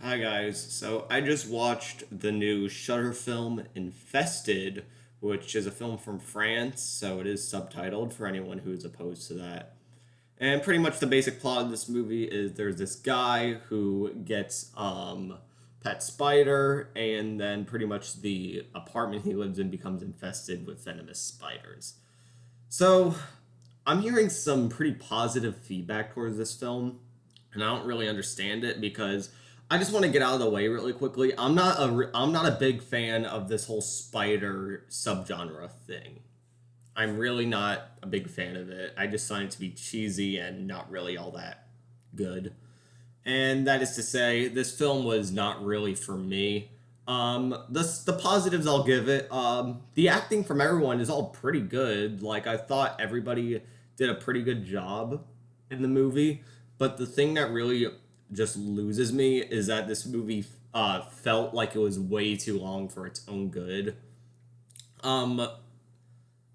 Hi guys. So I just watched the new Shudder film Infested, which is a film from France, so it is subtitled for anyone who's opposed to that. And pretty much the basic plot of this movie is there's this guy who gets pet spider, and then pretty much the apartment he lives in becomes infested with venomous spiders. So I'm hearing some pretty positive feedback towards this film, and I don't really understand it because I just want to get out of the way really quickly. I'm not a big fan of this whole spider subgenre thing. I'm really not a big fan of it. I just find it to be cheesy and not really all that good. And that is to say, this film was not really for me. The positives I'll give it. The acting from everyone is all pretty good. Like I thought everybody did a pretty good job in the movie. But the thing that really just loses me is that this movie felt like it was way too long for its own good. Um,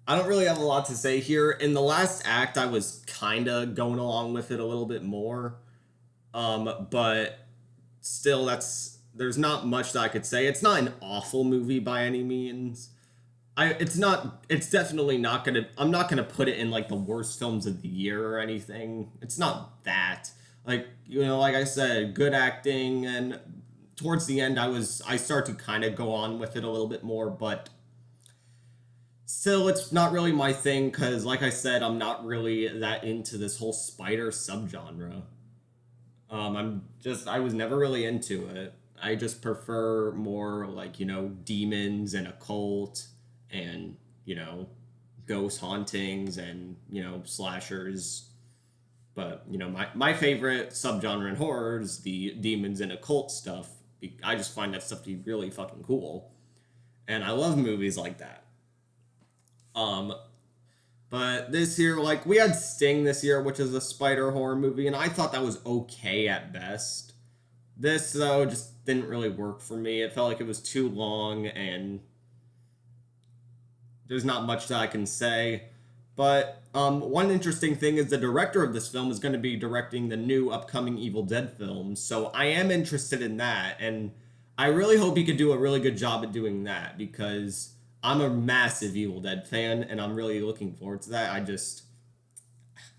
I don't really have a lot to say here. In the last act, I was kind of going along with it a little bit more. But still, there's not much that I could say. It's not an awful movie by any means. It's definitely not gonna I'm not gonna put it in like the worst films of the year or anything. It's not that. Like, like I said, good acting, and towards the end I start to kind of go on with it a little bit more, but still it's not really my thing because like I said, I'm not really that into this whole spider subgenre. I was never really into it. I just prefer more like, demons and occult and, ghost hauntings and, slashers. But, my favorite subgenre in horror is the demons and occult stuff. I just find that stuff to be really fucking cool. And I love movies like that. Um, but this year, like, we had Sting this year, which is a spider horror movie, and I thought that was okay at best. This, though, just didn't really work for me. It felt like it was too long, and there's not much that I can say. But one interesting thing is the director of this film is going to be directing the new upcoming Evil Dead film, so I am interested in that, and I really hope he could do a really good job at doing that because I'm a massive Evil Dead fan, and I'm really looking forward to that. I just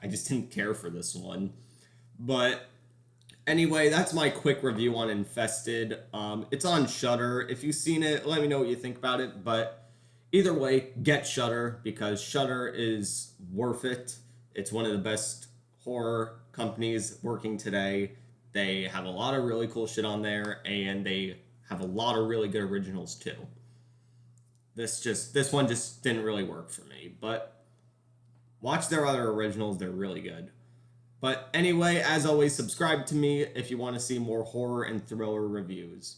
didn't care for this one, but anyway, that's my quick review on Infested. It's on Shudder. If you've seen it, let me know what you think about it. But either way, get Shudder because Shudder is worth it. It's one of the best horror companies working today. They have a lot of really cool shit on there, and they have a lot of really good originals too. This one just didn't really work for me, but watch their other originals. They're really good. But anyway, as always, subscribe to me if you want to see more horror and thriller reviews.